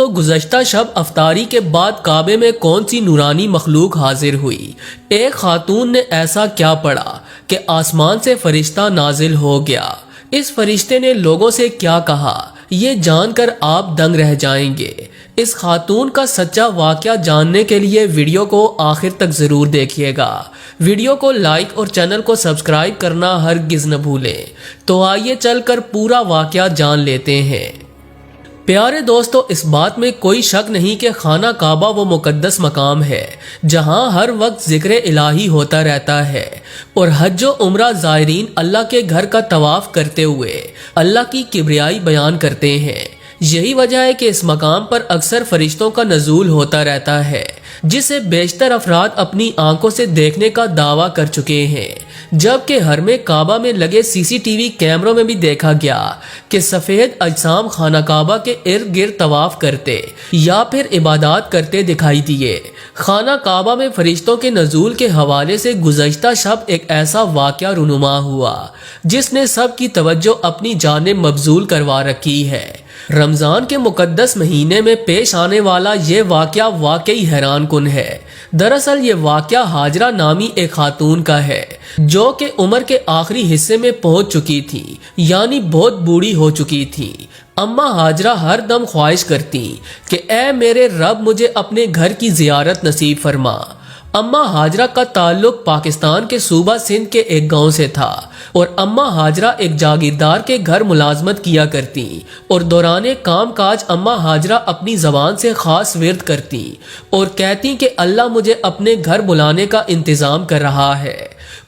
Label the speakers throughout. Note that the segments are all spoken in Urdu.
Speaker 1: دوستو، گزشتہ شب افطاری کے بعد کعبے میں کون سی نورانی مخلوق حاضر ہوئی؟ ایک خاتون نے ایسا کیا پڑھا کہ آسمان سے فرشتہ نازل ہو گیا۔ اس فرشتے نے لوگوں سے کیا کہا، یہ جان کر آپ دنگ رہ جائیں گے۔ اس خاتون کا سچا واقعہ جاننے کے لیے ویڈیو کو آخر تک ضرور دیکھیے گا۔ ویڈیو کو لائک اور چینل کو سبسکرائب کرنا ہرگز نہ بھولیں۔ تو آئیے چل کر پورا واقعہ جان لیتے ہیں۔ پیارے دوستو، اس بات میں کوئی شک نہیں کہ خانہ کعبہ وہ مقدس مقام ہے جہاں ہر وقت ذکر الہی ہوتا رہتا ہے، اور حج و عمرہ زائرین اللہ کے گھر کا طواف کرتے ہوئے اللہ کی کبریائی بیان کرتے ہیں۔ یہی وجہ ہے کہ اس مقام پر اکثر فرشتوں کا نزول ہوتا رہتا ہے، جسے بیشتر افراد اپنی آنکھوں سے دیکھنے کا دعویٰ کر چکے ہیں، جبکہ حرم کعبہ میں لگے CCTV کیمروں میں بھی دیکھا گیا کہ سفید اجسام خانہ کعبہ کے ارد گرد طواف کرتے یا پھر عبادات کرتے دکھائی دیے۔ خانہ کعبہ میں فرشتوں کے نزول کے حوالے سے گزشتہ شب ایک ایسا واقعہ رونما ہوا جس نے سب کی توجہ اپنی جانب مبذول کروا رکھی ہے۔ رمضان کے مقدس مہینے میں پیش آنے والا یہ واقعہ واقعی حیران کن ہے۔ دراصل یہ واقعہ ہاجرہ نامی ایک خاتون کا ہے جو کہ عمر کے آخری حصے میں پہنچ چکی تھی، یعنی بہت بوڑھی ہو چکی تھی۔ اماں ہاجرہ ہر دم خواہش کرتی کہ اے میرے رب، مجھے اپنے گھر کی زیارت نصیب فرما۔ اماں ہاجرہ کا تعلق پاکستان کے صوبہ سندھ کے ایک گاؤں سے تھا، اور اماں ہاجرہ ایک جاگیردار کے گھر ملازمت کیا کرتی، اور دوران کام کاج اماں ہاجرہ اپنی زبان سے خاص ورد کرتی اور کہتی کہ اللہ مجھے اپنے گھر بلانے کا انتظام کر رہا ہے۔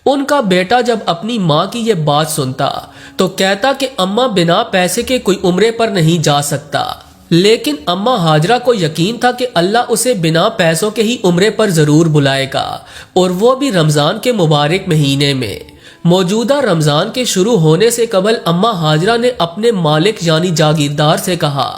Speaker 1: ان کا بیٹا جب اپنی ماں کی یہ بات سنتا تو کہتا کہ اماں بنا پیسے کے کوئی عمرے پر نہیں جا سکتا، لیکن اماں ہاجرہ کو یقین تھا کہ اللہ اسے بنا پیسوں کے ہی عمرے پر ضرور بلائے گا، اور وہ بھی رمضان کے مبارک مہینے میں۔ موجودہ رمضان کے شروع ہونے سے قبل اماں ہاجرہ نے اپنے مالک یعنی جاگیردار سے کہا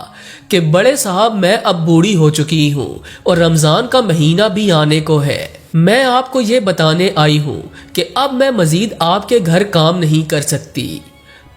Speaker 1: کہ بڑے صاحب، میں اب بوڑھی ہو چکی ہوں اور رمضان کا مہینہ بھی آنے کو ہے۔ میں آپ کو یہ بتانے آئی ہوں کہ اب میں مزید آپ کے گھر کام نہیں کر سکتی۔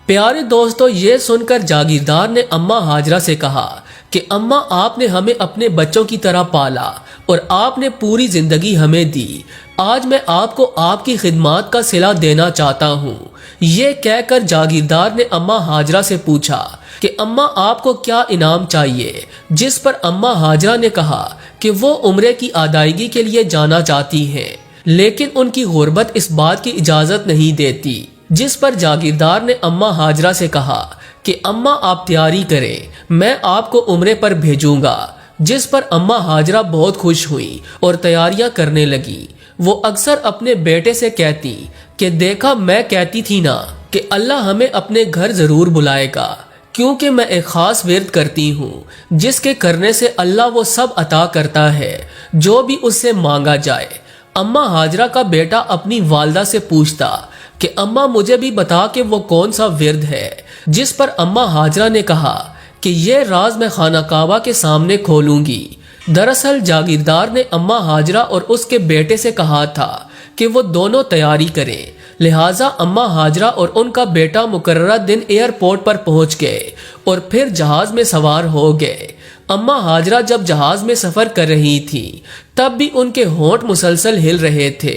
Speaker 1: پیارے دوستو، یہ سن کر جاگیردار نے اماں ہاجرہ سے کہا کہ اماں، آپ نے ہمیں اپنے بچوں کی طرح پالا اور آپ نے پوری زندگی ہمیں دی۔ آج میں آپ کو آپ کی خدمات کا صلہ دینا چاہتا ہوں۔ یہ کہہ کر جاگیردار نے اماں ہاجرہ سے پوچھا کہ اماں، آپ کو کیا انعام چاہیے؟ جس پر اماں ہاجرہ نے کہا کہ وہ عمرے کی ادائیگی کے لیے جانا چاہتی ہیں، لیکن ان کی غربت اس بات کی اجازت نہیں دیتی۔ جس پر جاگیردار نے اماں ہاجرہ سے کہا کہ اماں، آپ تیاری کریں، میں آپ کو عمرے پر بھیجوں گا۔ جس پر اماں ہاجرہ بہت خوش ہوئی اور تیاریاں کرنے لگی۔ وہ اکثر اپنے بیٹے سے کہتی کہ دیکھا، میں کہتی تھی نا کہ اللہ ہمیں اپنے گھر ضرور بلائے گا، کیونکہ میں ایک خاص ورد کرتی ہوں جس کے کرنے سے اللہ وہ سب عطا کرتا ہے جو بھی اس سے مانگا جائے۔ اماں ہاجرہ کا بیٹا اپنی والدہ سے پوچھتا کہ اماں، مجھے بھی بتا کہ وہ کون سا ورد ہے۔ جس پر اماں ہاجرہ نے کہا کہ یہ راز میں خانہ کعبہ کے سامنے کھولوں گی۔ دراصل جاگیردار نے اماں ہاجرہ اور اس کے بیٹے سے کہا تھا کہ وہ دونوں تیاری کریں، لہٰذا اماں ہاجرہ اور ان کا بیٹا مقررہ دن ایئرپورٹ پر پہنچ گئے اور پھر جہاز میں سوار ہو گئے۔ اماں ہاجرہ جب جہاز میں سفر کر رہی تھی تب بھی ان کے ہونٹ مسلسل ہل رہے تھے،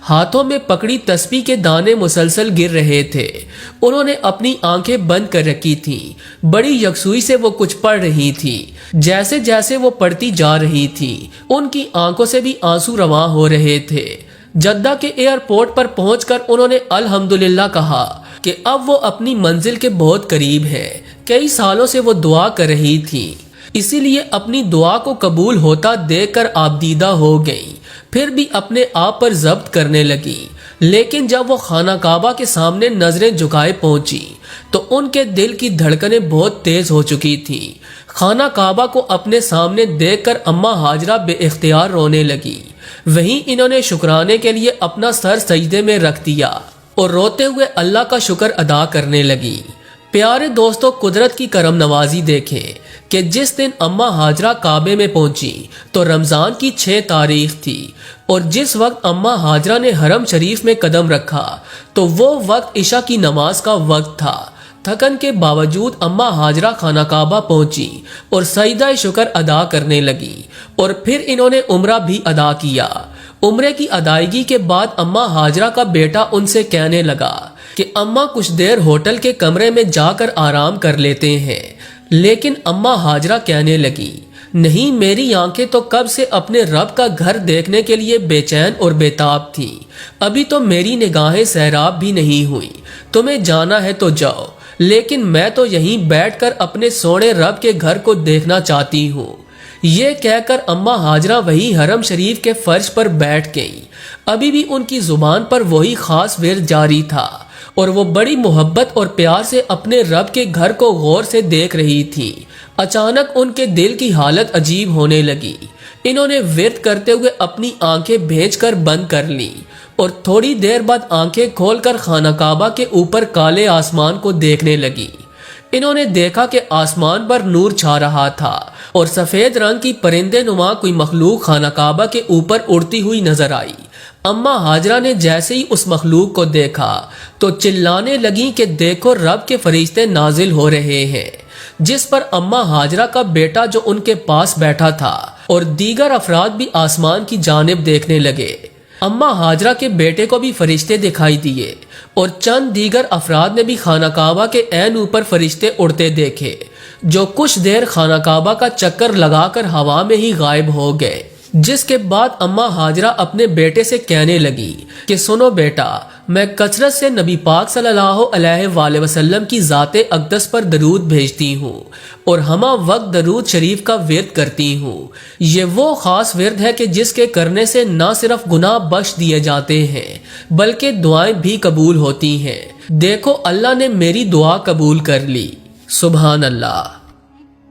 Speaker 1: ہاتھوں میں پکڑی تسبیح کے دانے مسلسل گر رہے تھے۔ انہوں نے اپنی آنکھیں بند کر رکھی تھیں، بڑی یکسوئی سے وہ کچھ پڑھ رہی تھی۔ جیسے جیسے وہ پڑھتی جا رہی تھی ان کی آنکھوں سے بھی آنسو رواں ہو رہے تھے۔ جدہ کے ایئرپورٹ پر پہنچ کر انہوں نے الحمدللہ کہا کہ اب وہ اپنی منزل کے بہت قریب ہیں۔ کئی سالوں سے وہ دعا کر رہی تھی، اسی لیے اپنی دعا کو قبول ہوتا دیکھ کر آبدیدہ ہو گئی، پھر بھی اپنے آپ پر ضبط کرنے لگی۔ لیکن جب وہ خانہ کعبہ کے سامنے نظریں جھکائے پہنچی تو ان کے دل کی دھڑکنیں بہت تیز ہو چکی تھیں۔ خانہ کعبہ کو اپنے سامنے دیکھ کر اماں ہاجرہ بے اختیار رونے لگی۔ وہیں انہوں نے شکرانے کے لیے اپنا سر سجدے میں رکھ دیا اور روتے ہوئے اللہ کا شکر ادا کرنے لگی۔ پیارے دوستو، قدرت کی کرم نوازی دیکھیں کہ جس دن اماں ہاجرہ کعبے میں پہنچی تو رمضان کی 6 تاریخ تھی، اور جس وقت اماں ہاجرہ نے حرم شریف میں قدم رکھا تو وہ وقت عشاء کی نماز کا وقت تھا۔ تھکن کے باوجود اما ہاجرہ خانہ کعبہ پہنچی اور سجدہ شکر ادا کرنے لگی اور پھر انہوں نے عمرہ بھی ادا کیا۔ عمرے کی ادائیگی کے بعد اما ہاجرہ کا بیٹا ان سے کہنے لگا کہ اما کچھ دیر ہوٹل کے کمرے میں جا کر آرام کر لیتے ہیں، لیکن اما ہاجرہ کہنے لگی نہیں، میری آنکھیں تو کب سے اپنے رب کا گھر دیکھنے کے لیے بے چین اور بےتاب تھیں، ابھی تو میری نگاہیں سیراب بھی نہیں ہوئی، تمہیں جانا ہے تو جاؤ، لیکن میں تو یہیں بیٹھ کر اپنے سونے رب کے گھر کو دیکھنا چاہتی ہوں۔ یہ کہہ کر اما ہاجرہ وہی حرم شریف کے فرش پر بیٹھ گئیں۔ ابھی بھی ان کی زبان پر وہی خاص ورد جاری تھا اور وہ بڑی محبت اور پیار سے اپنے رب کے گھر کو غور سے دیکھ رہی تھی۔ اچانک ان کے دل کی حالت عجیب ہونے لگی۔ انہوں نے ورد کرتے ہوئے اپنی آنکھیں بھیج کر بند کر لی اور تھوڑی دیر بعد آنکھیں کھول کر خانہ کعبہ کے اوپر کالے آسمان کو دیکھنے لگی۔ انہوں نے دیکھا کہ آسمان پر نور چھا رہا تھا اور سفید رنگ کی پرندے نما کوئی مخلوق خانہ کعبہ کے اوپر اڑتی ہوئی نظر آئی۔ اما ہاجرہ نے جیسے ہی اس مخلوق کو دیکھا تو چلانے لگیں کہ دیکھو رب کے فرشتے نازل ہو رہے ہیں، جس پر اما ہاجرہ کا بیٹا جو ان کے پاس بیٹھا تھا اور دیگر افراد بھی آسمان کی جانب دیکھنے لگے۔ اما ہاجرہ کے بیٹے کو بھی فرشتے دکھائی دیے اور چند دیگر افراد نے بھی خانہ کعبہ کے عین اوپر فرشتے اڑتے دیکھے، جو کچھ دیر خانہ کعبہ کا چکر لگا کر ہوا میں ہی غائب ہو گئے۔ جس کے بعد اما ہاجرہ اپنے بیٹے سے کہنے لگی کہ سنو بیٹا، میں کثرت سے نبی پاک صلی اللہ علیہ وآلہ وسلم کی ذات اقدس پر درود بھیجتی ہوں اور ہمہ وقت درود شریف کا ورد کرتی ہوں۔ یہ وہ خاص ورد ہے کہ جس کے کرنے سے نہ صرف گناہ بخش دیے جاتے ہیں بلکہ دعائیں بھی قبول ہوتی ہیں۔ دیکھو اللہ نے میری دعا قبول کر لی، سبحان اللہ۔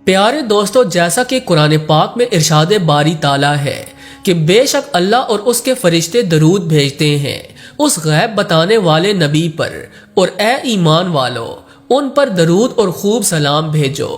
Speaker 1: پیارے دوستو، جیسا کہ قرآن پاک میں ارشاد باری تعالیٰ ہے کہ بے شک اللہ اور اس کے فرشتے درود بھیجتے ہیں اس غیب بتانے والے نبی پر، اور اے ایمان والو ان پر درود اور خوب سلام بھیجو۔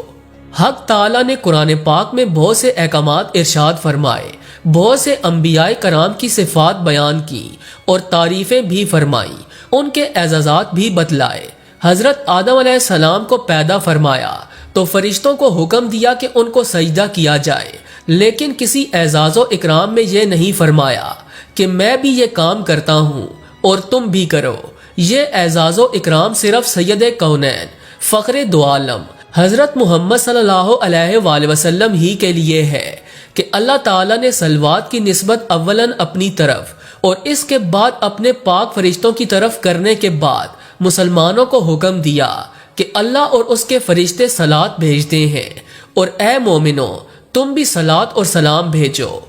Speaker 1: حق تعالیٰ نے قرآن پاک میں بہت سے احکامات ارشاد فرمائے، بہت سے انبیاء کرام کی صفات بیان کی اور تعریفیں بھی فرمائیں، ان کے اعزازات بھی بتلائے۔ حضرت آدم علیہ السلام کو پیدا فرمایا تو فرشتوں کو حکم دیا کہ ان کو سجدہ کیا جائے، لیکن کسی اعزاز و اکرام میں یہ نہیں فرمایا کہ میں بھی یہ کام کرتا ہوں اور تم بھی کرو۔ یہ اعزاز و اکرام صرف سید کونین، فخر دو عالم حضرت محمد صلی اللہ علیہ وآلہ وسلم ہی کے لیے ہے کہ اللہ تعالیٰ نے صلوات کی نسبت اولاً اپنی طرف اور اس کے بعد اپنے پاک فرشتوں کی طرف کرنے کے بعد مسلمانوں کو حکم دیا کہ اللہ اور اس کے فرشتے صلات بھیجتے ہیں، اور اے مومنو تم بھی صلات اور سلام بھیجو۔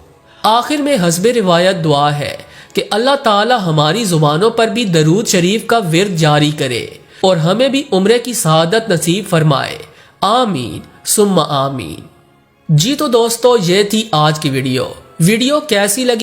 Speaker 1: آخر میں حسب روایت دعا ہے کہ اللہ تعالی ہماری زبانوں پر بھی درود شریف کا ورد جاری کرے اور ہمیں بھی عمرے کی سعادت نصیب فرمائے، آمین ثم آمین۔ جی تو دوستو، یہ تھی آج کی ویڈیو کیسی لگی